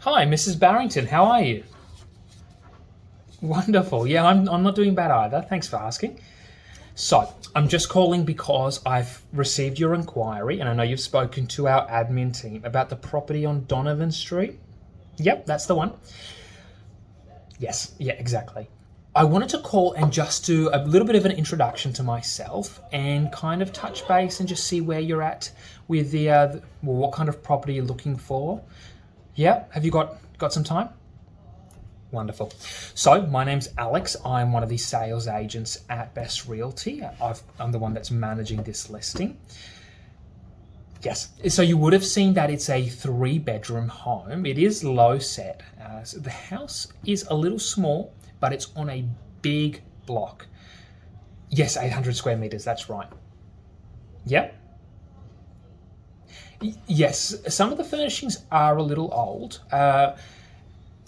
Hi, Mrs. Barrington. How are you? Wonderful. Yeah, I'm not doing bad either. Thanks for asking. So, I'm just calling because I've received your inquiry and I know you've spoken to our admin team about the property on Donovan Street. Yep, that's the one. Yes, yeah, exactly. I wanted to call and just do a little bit of an introduction to myself and kind of touch base and just see where you're at with well, what kind of property you're looking for. Yeah, have you got some time? Wonderful. So, my name's Alex. I'm one of the sales agents at Best Realty. I'm the one that's managing this listing. Yes. So, you would have seen that it's a 3-bedroom home. It is low set. So the house is a little small, but it's on a big block. Yes, 800 square meters. That's right. Yep. Yes. Some of the furnishings are a little old.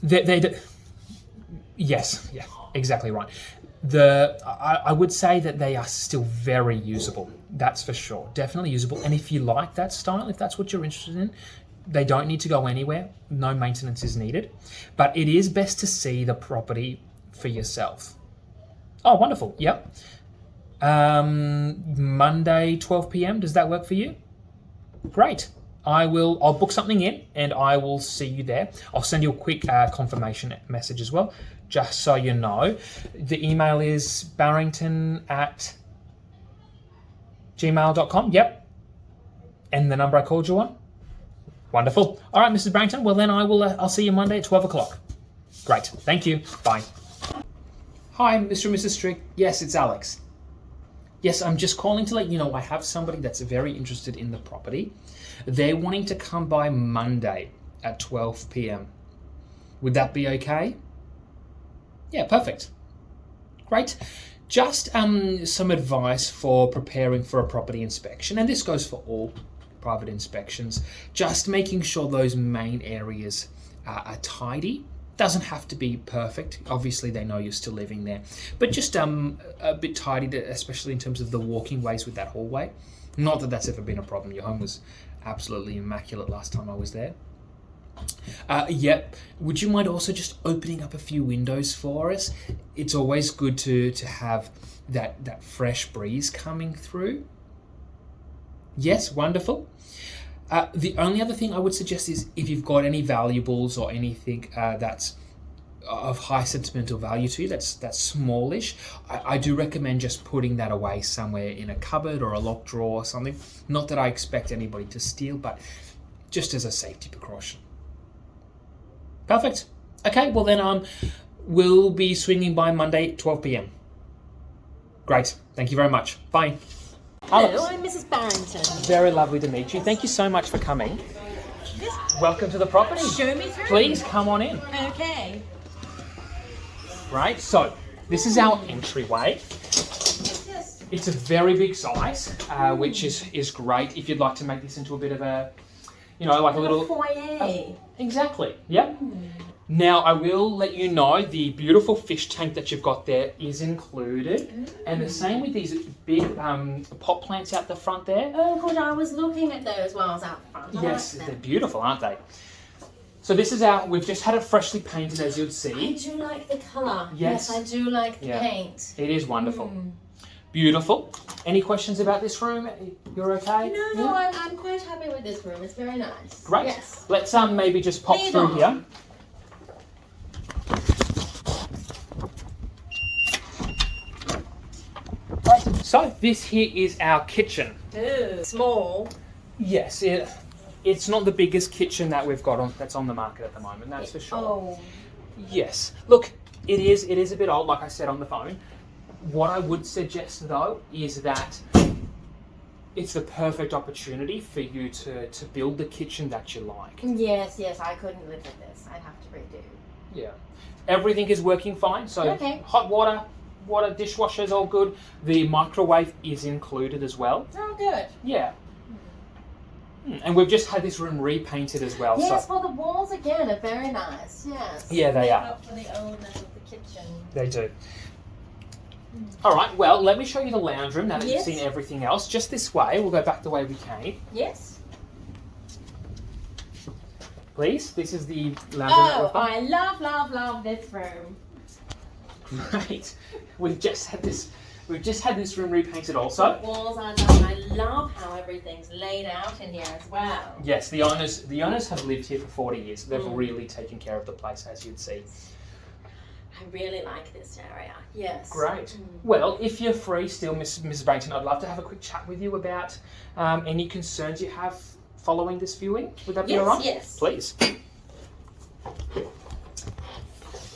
They Yes, yeah, exactly right. I would say that they are still very usable. That's for sure. Definitely usable. And if you like that style, if that's what you're interested in, they don't need to go anywhere. No maintenance is needed. But it is best to see the property for yourself. Oh, wonderful. Yep. Monday, 12 p.m. Does that work for you? Great. I'll book something in and I will see you there. I'll send you a quick confirmation message as well, just so you know. The email is barrington@gmail.com. Yep. And the number I called you on? Wonderful. All right, Mrs. Barrington. Well, then I'll see you Monday at 12 o'clock. Great. Thank you. Bye. Hi, Mr. and Mrs. Strick. Yes, it's Alex. Yes, I'm just calling to let you know I have somebody that's very interested in the property. They're wanting to come by Monday at 12 p.m. Would that be okay? Yeah, perfect. Great. Just some advice for preparing for a property inspection, and this goes for all private inspections. Just making sure those main areas are tidy. Doesn't have to be perfect. Obviously, they know you're still living there, but just a bit tidy, especially in terms of the walking ways with that hallway. Not that that's ever been a problem. Your home was absolutely immaculate last time I was there. Yep. Would you mind also just opening up a few windows for us? It's always good to have that fresh breeze coming through. Yes, wonderful. The only other thing I would suggest is if you've got any valuables or anything that's of high sentimental value to you, that's smallish, I do recommend just putting that away somewhere in a cupboard or a locked drawer or something. Not that I expect anybody to steal, but just as a safety precaution. Perfect. Okay, well then we'll be swinging by Monday at 12 p.m. Great. Thank you very much. Bye. Hello, I'm Mrs. Barrington. Very lovely to meet you. Thank you so much for coming. Welcome to the property. Show me through. Please come on in. Okay. Right, so this is our entryway. Yes. It's a very big size, which is great if you'd like to make this into a bit of a, like a little foyer. Exactly. Yep. Now I will let you know the beautiful fish tank that you've got there is included, and the same with these big pot plants out the front there. Oh, good. I was looking at those while I was out front. Yes, like they're beautiful, aren't they? So this is we've just had it freshly painted, as you'd see. I do like the colour. Yes. I do like the paint. It is wonderful. Beautiful. Any questions about this room? You're okay? No, I'm quite happy with this room. It's very nice. Great. Yes. Let's maybe just pop through here. Right. So this here is our kitchen. Ooh, small. Yes, it's not the biggest kitchen that we've got that's on the market at the moment. That's for sure. Oh. Yes. Look, it is a bit old, like I said on the phone. What I would suggest though is that it's the perfect opportunity for you to build the kitchen that you like. Yes, I couldn't live with this. I'd have to redo. Yeah. Everything is working fine. So hot water, dishwasher's all good. The microwave is included as well. Oh, good. Yeah. And we've just had this room repainted as well. Yes, so well, the walls again are very nice. Yes. Yeah, they are. Up for the oldness of the kitchen. They do. All right, well, let me show you the lounge room now that Yes. you've seen everything else. Just this way. We'll go back the way we came. Yes. please. This is the lounge room. I love this room. Great. We've just had this room repainted also. The walls are done. I love how everything's laid out in here as well. Yes, the owners have lived here for 40 years. They've really taken care of the place, as you'd see. I really like this area. Yes. Great. Well, if you're free still, Mrs. Barrington, I'd love to have a quick chat with you about any concerns you have following this viewing. Would that be all right? Yes. Please.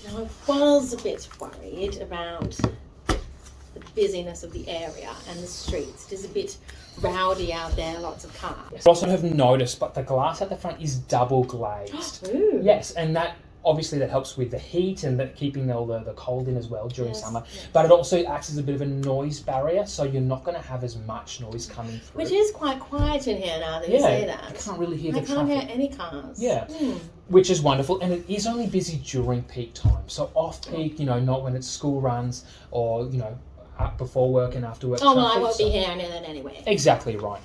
Now, I was a bit worried about the busyness of the area and the streets. It is a bit rowdy out there, lots of cars. Yes. I also have noticed, but the glass at the front is double glazed. Ooh. Yes, and that obviously that helps with the heat and keeping all the cold in as well during summer. Yes. But it also acts as a bit of a noise barrier, so you're not going to have as much noise coming through. Which is quite quiet in here now that you say that. I can't really hear I the can't traffic. hear any cars. Yeah, which is wonderful, and it is only busy during peak time. So off peak, not when it's school runs or before work and after work. Oh, well, I traffic, won't be here then anyway. Exactly right.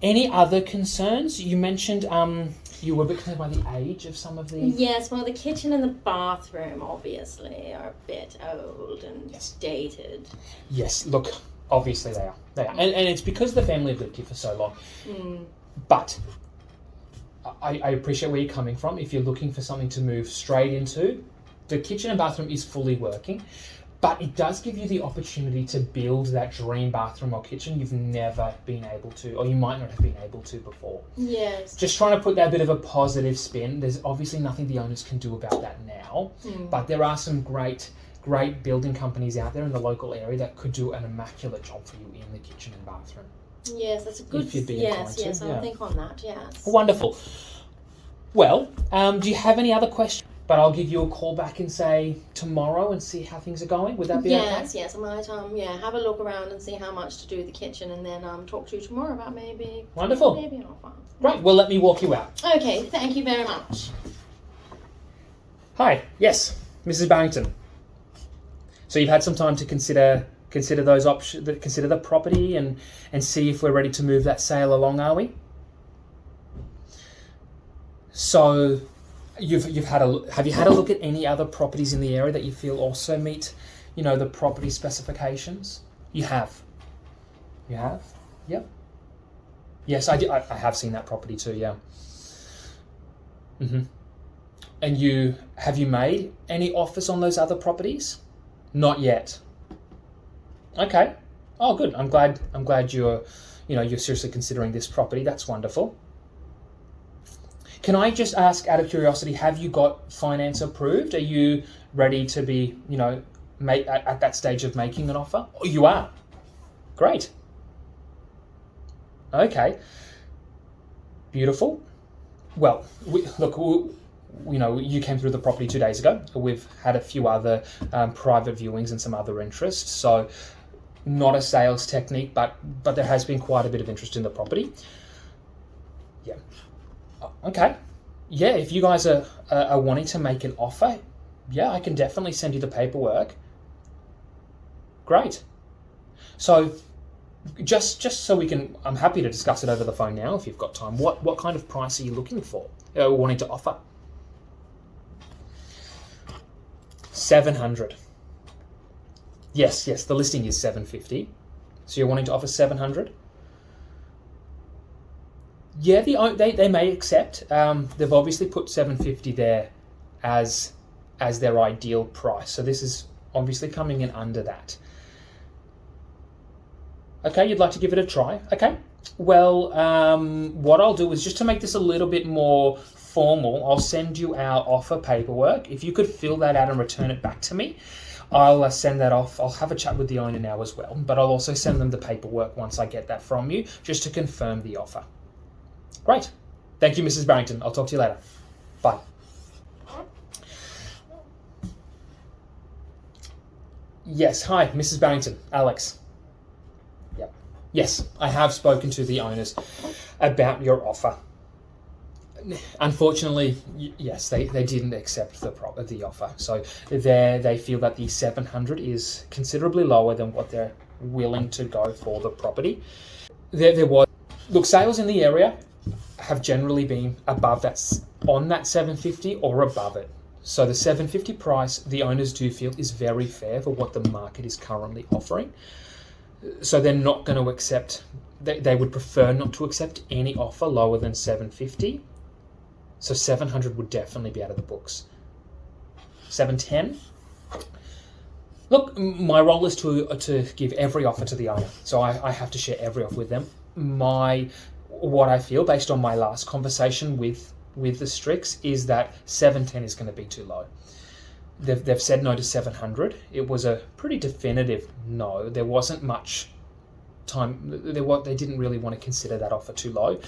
Any other concerns? You mentioned you were a bit concerned by the age of some of the... Yes, well, the kitchen and the bathroom, obviously, are a bit old and dated. Yes, look, obviously they are. And it's because the family have lived here for so long. But I appreciate where you're coming from. If you're looking for something to move straight into, the kitchen and bathroom is fully working. But it does give you the opportunity to build that dream bathroom or kitchen you've never been able to, or you might not have been able to before. Yes. Just trying to put that bit of a positive spin. There's obviously nothing the owners can do about that now, but there are some great building companies out there in the local area that could do an immaculate job for you in the kitchen and bathroom. Yes, that's a good... If you'd be inclined to, Yes, I'll think on that, yes. Wonderful. Well, do you have any other questions? But I'll give you a call back and say tomorrow and see how things are going. Would that be okay? Yes, I might have a look around and see how much to do the kitchen, and then talk to you tomorrow about maybe an offer. Right, well, let me walk you out. Okay, thank you very much. Hi, yes, Mrs. Barrington. So you've had some time to consider those options, consider the property and see if we're ready to move that sale along, are we? So have you had a look at any other properties in the area that you feel also meet, the property specifications? You have. You have? Yep. Yes, I have seen that property too. Yeah. And have you made any offers on those other properties? Not yet. Okay. Oh, good. I'm glad you're seriously considering this property. That's wonderful. Can I just ask, out of curiosity, have you got finance approved? Are you ready to be, at that stage of making an offer? Oh, you are. Great. Okay. Beautiful. Well, you came through the property 2 days ago. We've had a few other private viewings and some other interests. So, not a sales technique, but there has been quite a bit of interest in the property. Yeah. Okay. Yeah, if you guys are wanting to make an offer, I can definitely send you the paperwork. Great. So, just so we can, I'm happy to discuss it over the phone now if you've got time. What kind of price are you looking for, wanting to offer? 700. Yes, the listing is 750. So you're wanting to offer 700? Yeah, they may accept. They've obviously put 750 there as their ideal price. So this is obviously coming in under that. Okay, you'd like to give it a try. Okay. Well, what I'll do is, just to make this a little bit more formal, I'll send you our offer paperwork. If you could fill that out and return it back to me, I'll send that off. I'll have a chat with the owner now as well, but I'll also send them the paperwork once I get that from you, just to confirm the offer. Great. Thank you, Mrs. Barrington. I'll talk to you later. Bye. Yes, hi, Mrs. Barrington. Alex. Yep. Yes, I have spoken to the owners about your offer. Unfortunately, yes, they didn't accept the offer. So they feel that the 700 is considerably lower than what they're willing to go for the property. There was, look, sales in the area have generally been above on that 750 or above it. So the 750 price, the owners do feel, is very fair for what the market is currently offering. So they're not going to accept, they would prefer not to accept any offer lower than 750. So 700 would definitely be out of the books. 710. Look, my role is to give every offer to the owner. So I have to share every offer with them. What I feel based on my last conversation with the Strix is that 710 is going to be too low. They've said no to 700. It was a pretty definitive no. There wasn't much time. They didn't really want to consider that offer too low.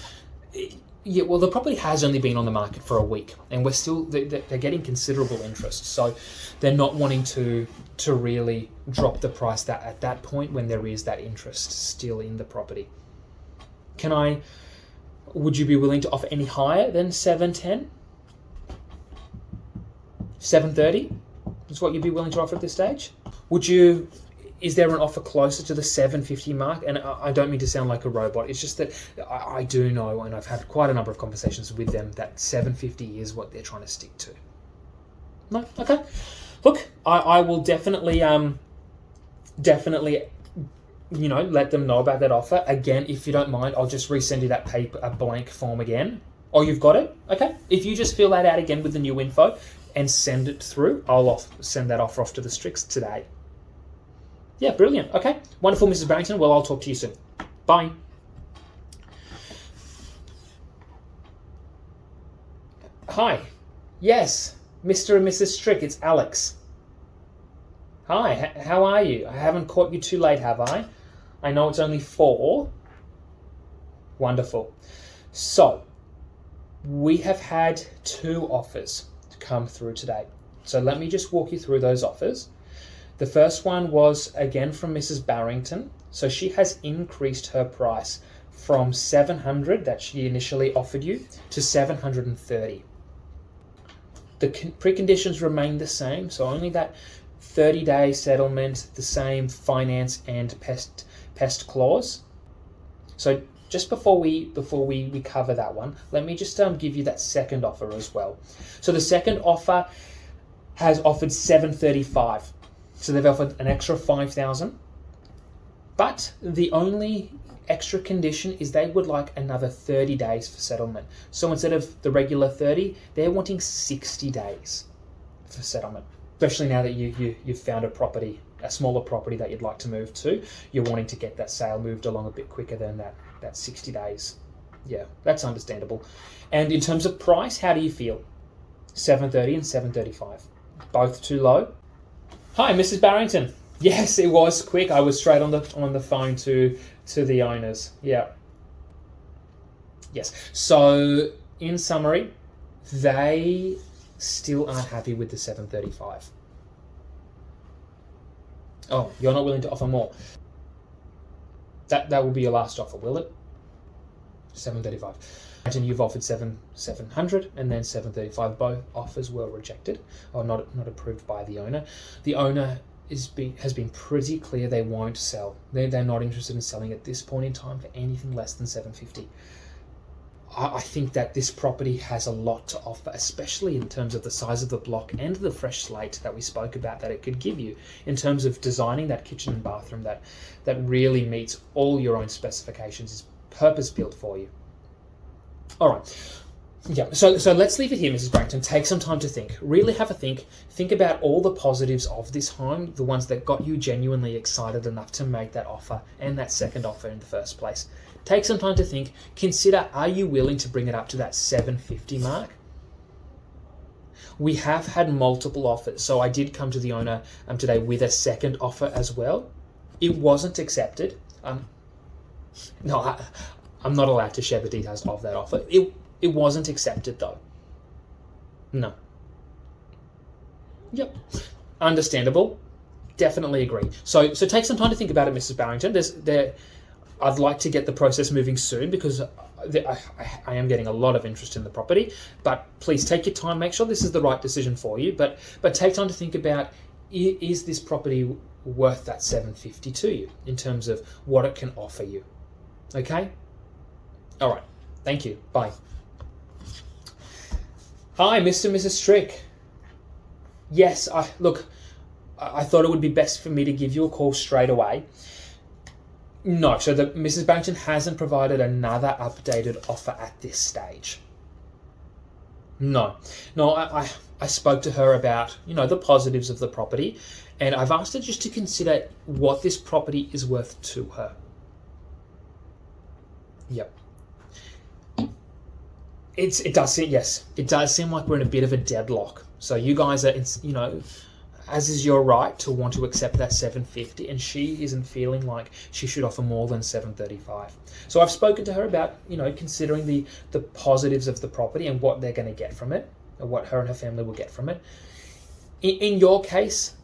Yeah, well, the property has only been on the market for a week, and they're getting considerable interest. So they're not wanting to really drop the price at that point when there is that interest still in the property. Would you be willing to offer any higher than 710? 730 is what you'd be willing to offer at this stage? Is there an offer closer to the 750 mark? And I don't mean to sound like a robot. It's just that I do know, and I've had quite a number of conversations with them, that 750 is what they're trying to stick to. No? Okay. Look, I will definitely, let them know about that offer. Again, if you don't mind, I'll just resend you that a blank form again. Oh, you've got it? Okay. If you just fill that out again with the new info and send it through, I'll send that offer off to the Strix today. Yeah, brilliant. Okay. Wonderful, Mrs. Barrington. Well, I'll talk to you soon. Bye. Hi. Yes, Mr. and Mrs. Strick, it's Alex. Hi, how are you? I haven't caught you too late, have I? I know it's only 4. Wonderful. So, we have had 2 offers to come through today. So let me just walk you through those offers. The first one was, again, from Mrs. Barrington. So she has increased her price from 700 that she initially offered you to 730. The preconditions remain the same, so only that 30-day settlement, the same finance and pest clause. So just before we cover that one, let me just give you that second offer as well. So the second offer has offered 735. So they've offered an extra 5,000. But the only extra condition is they would like another 30 days for settlement. So instead of the regular 30, they're wanting 60 days for settlement. Especially now that you've found a smaller property that you'd like to move to, you're wanting to get that sale moved along a bit quicker than that 60 days. Yeah, that's understandable. And in terms of price, how do you feel? 730 and 735. Both too low? Hi, Mrs. Barrington. Yes, it was quick. I was straight on the phone to the owners. Yeah. Yes. So, in summary, they still aren't happy with the 735. Oh, you're not willing to offer more. That will be your last offer, will it? 735. Imagine you've offered 700 and then 735. Both offers were rejected or not approved by the owner. The owner has been pretty clear they won't sell. They're not interested in selling at this point in time for anything less than 750. I think that this property has a lot to offer, especially in terms of the size of the block and the fresh slate that we spoke about that it could give you in terms of designing that kitchen and bathroom that really meets all your own specifications, is purpose-built for you. All right. Yeah, so let's leave it here, Mrs. Barrington. Take some time to think. Really have a think. Think about all the positives of this home, the ones that got you genuinely excited enough to make that offer and that second offer in the first place. Take some time to think. Consider, are you willing to bring it up to that 750 mark? We have had multiple offers. So I did come to the owner today with a second offer as well. It wasn't accepted. No, I'm not allowed to share the details of that offer. It wasn't accepted though. No. Yep. Understandable. Definitely agree. So take some time to think about it, Mrs. Barrington. I'd like to get the process moving soon because I am getting a lot of interest in the property. But please take your time. Make sure this is the right decision for you. But take time to think about, is this property worth that 750 to you in terms of what it can offer you? Okay? All right. Thank you. Bye. Hi, Mr. and Mrs. Strick. Yes, I thought it would be best for me to give you a call straight away. No, so Mrs. Barrington hasn't provided another updated offer at this stage. No, I spoke to her about, the positives of the property, and I've asked her just to consider what this property is worth to her. Yep. It does seem like we're in a bit of a deadlock. So you guys are, as is your right to want to accept that 750, and she isn't feeling like she should offer more than 735. So I've spoken to her about, considering the positives of the property and what they're going to get from it, or what her and her family will get from it. In your case,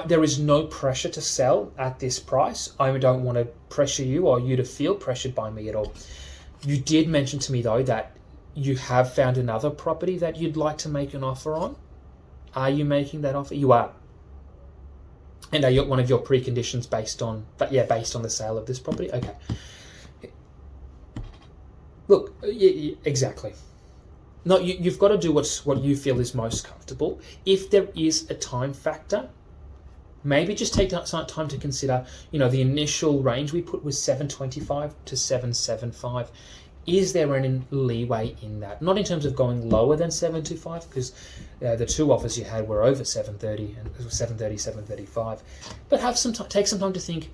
there is no pressure to sell at this price. I don't want to pressure you or you to feel pressured by me at all. You did mention to me, though, that you have found another property that you'd like to make an offer on. Are you making that offer? You are. And are one of your preconditions based on the sale of this property? Okay. Look, exactly. No, you've got to do what you feel is most comfortable. If there is a time factor, maybe just take some time to consider, the initial range we put was 725 to 775. Is there any leeway in that? Not in terms of going lower than 725, because the two offers you had were over 730 and it was 730, 735. But take some time to think.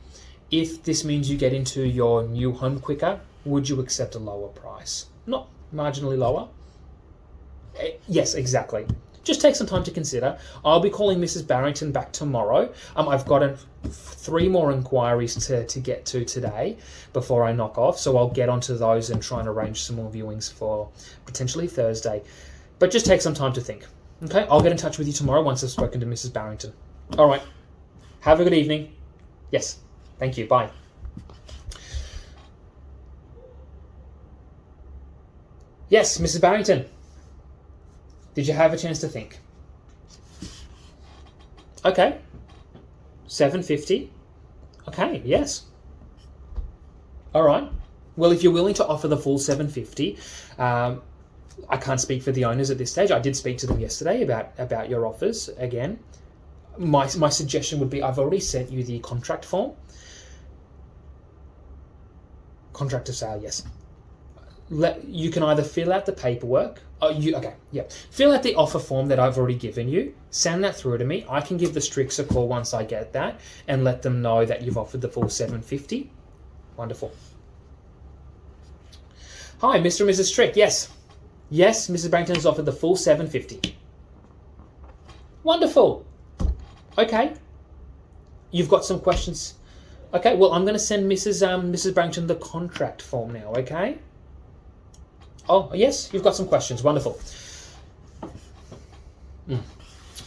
If this means you get into your new home quicker, would you accept a lower price? Not marginally lower. Yes, exactly. Just take some time to consider. I'll be calling Mrs. Barrington back tomorrow. I've got 3 more inquiries to get to today before I knock off, so I'll get onto those and try and arrange some more viewings for potentially Thursday. But just take some time to think. Okay, I'll get in touch with you tomorrow once I've spoken to Mrs. Barrington. All right. Have a good evening. Yes. Thank you. Bye. Yes, Mrs. Barrington. Did you have a chance to think? Okay. 750. Okay, yes. All right. Well, if you're willing to offer the full 750, I can't speak for the owners at this stage. I did speak to them yesterday about your offers again. My suggestion would be, I've already sent you the contract form. Contract of sale, yes. You can either fill out the paperwork. Fill out the offer form that I've already given you. Send that through to me. I can give the Stricks a call once I get that and let them know that you've offered the full 750. Wonderful. Hi, Mr. and Mrs. Strick. Yes, Mrs. Barrington has offered the full 750. Wonderful. Okay. You've got some questions. Okay. Well, I'm going to send Mrs. Barrington the contract form now. Okay. Oh, yes, you've got some questions. Wonderful.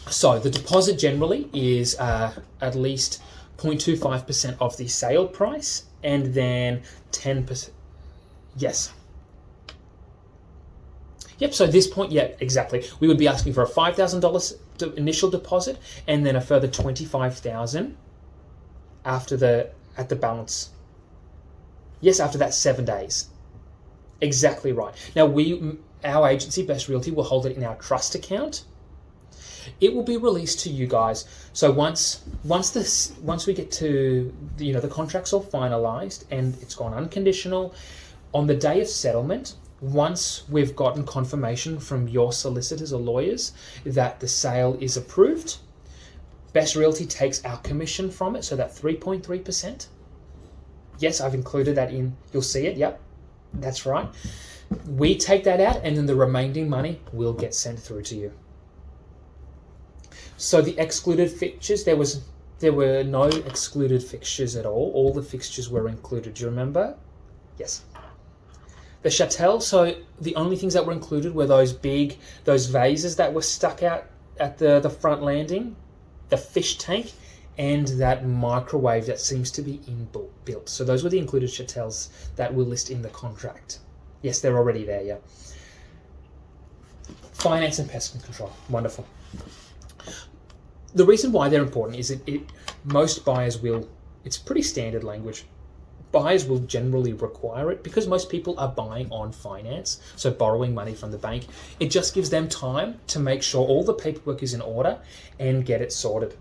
So the deposit generally is at least 0.25% of the sale price, and then 10%. Yes. Yep, so at this point, yeah, exactly. We would be asking for a $5,000 initial deposit and then a further $25,000 at the balance. Yes, after that 7 days. Exactly right. Now, our agency, Best Realty, will hold it in our trust account. It will be released to you guys. So once we get to the contract's all finalized and it's gone unconditional, on the day of settlement, once we've gotten confirmation from your solicitors or lawyers that the sale is approved, Best Realty takes our commission from it, so that 3.3%. Yes, I've included that in. You'll see it. Yep. That's right. We take that out, and then the remaining money will get sent through to you. So the excluded fixtures, there were no excluded fixtures at all. All the fixtures were included. Do you remember? Yes. The chatel, so the only things that were included were those vases that were stuck out at the front landing, the fish tank, and that microwave that seems to be inbuilt. So those were the included chatels that we'll list in the contract. Yes, they're already there, yeah. Finance and pest control. Wonderful. The reason why they're important is most buyers will, it's pretty standard language. buyers will generally require it because most people are buying on finance, so borrowing money from the bank. It just gives them time to make sure all the paperwork is in order and get it sorted.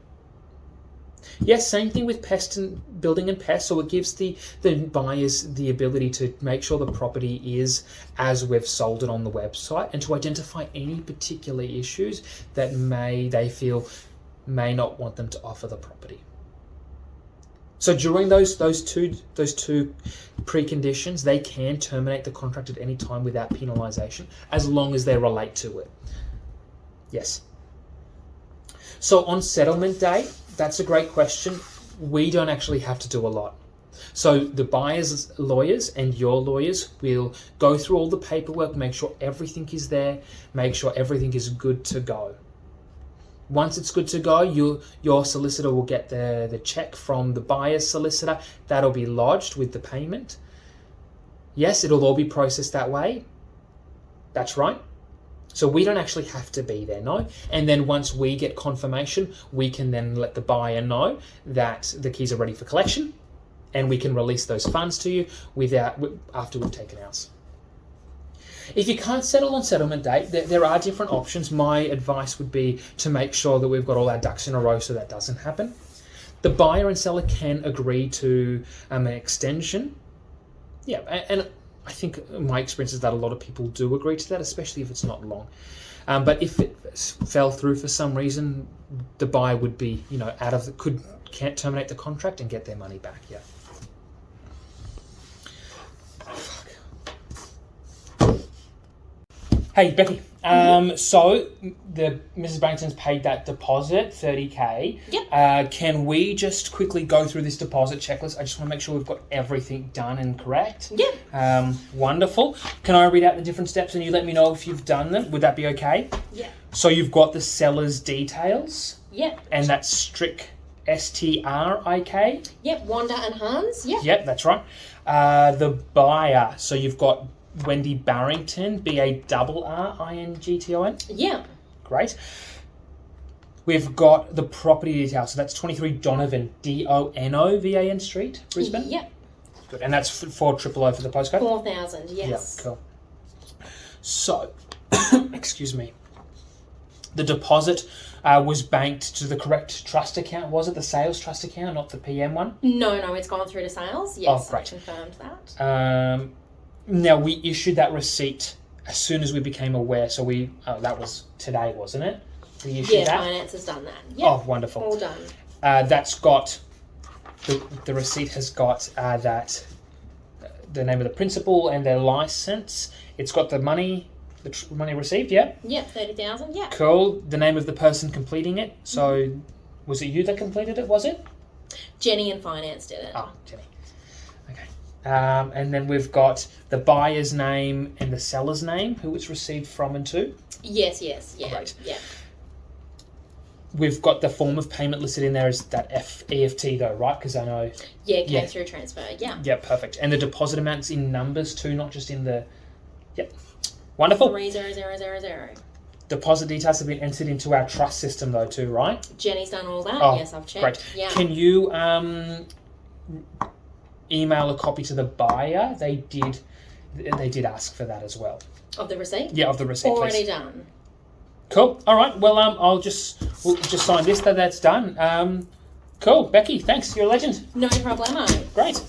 Yes, same thing with pest and building and pest. So it gives the buyers the ability to make sure the property is as we've sold it on the website and to identify any particular issues that they feel may not want them to offer the property. So during those two preconditions, they can terminate the contract at any time without penalisation, as long as they relate to it. Yes. So on settlement date, that's a great question. We don't actually have to do a lot. So the buyer's lawyers and your lawyers will go through all the paperwork, make sure everything is there, make sure everything is good to go. Once it's good to go, your solicitor will get the check from the buyer's solicitor. That'll be lodged with the payment. Yes, it'll all be processed that way. That's right. So we don't actually have to be there, no? And then once we get confirmation, we can then let the buyer know that the keys are ready for collection and we can release those funds to you after we've taken ours. If you can't settle on settlement date, there are different options. My advice would be to make sure that we've got all our ducks in a row so that doesn't happen. The buyer and seller can agree to an extension. Yeah, and I think my experience is that a lot of people do agree to that, especially if it's not long. But if it fell through for some reason, the buyer would be, can't terminate the contract and get their money back. Yeah. Hey, Becky. So Mrs. Barrington's paid that deposit, $30,000. Yep. Can we just quickly go through this deposit checklist? I just want to make sure we've got everything done and correct. Yeah. Wonderful. Can I read out the different steps and you let me know if you've done them? Would that be okay? Yeah. So you've got the seller's details. Yeah. And that's Strick, S-T-R-I-K. Yep. Wanda and Hans. Yep. Yep, that's right. The buyer. So you've got Wendy Barrington, B-A-R-R-I-N-G-T-O-N. Yeah. Great. We've got the property details. So that's 23 Donovan, D-O-N-O-V-A-N Street, Brisbane. Yep. Good. And that's 400 for the postcode? 4,000, yes. Yeah, cool. So, excuse me. The deposit was banked to the correct trust account. Was it the sales trust account, not the PM one? No, it's gone through to sales. Yes, Oh, great. I confirmed that. Now, we issued that receipt as soon as we became aware. So that was today, wasn't it? We issued that? Finance has done that. Yep. Oh, wonderful. All done. That's got, the receipt has got the name of the principal and their license. It's got the money received, yeah? Yep, 30,000, yeah. Cool. The name of the person completing it. So, was it you that completed it, was it? Jenny in finance did it. Oh, Jenny. Okay. And then we've got the buyer's name and the seller's name, who it's received from and to. Yes, yeah. Great. Yeah. We've got the form of payment listed in there as that EFT though, right? Because I know... Yeah, it came through transfer, yeah. Yeah, perfect. And the deposit amount's in numbers too, not just in the... Yep. Wonderful. 30000. Deposit details have been entered into our trust system though too, right? Jenny's done all that. Oh, yes, I've checked. Great. Yeah. Can you email a copy to the buyer? They did ask for that as well. Of the receipt? Yeah, of the receipt, Already please. done. Cool. All right. Well, we'll just sign this. That's done. Cool. Becky, thanks. You're a legend. No problemo. Great.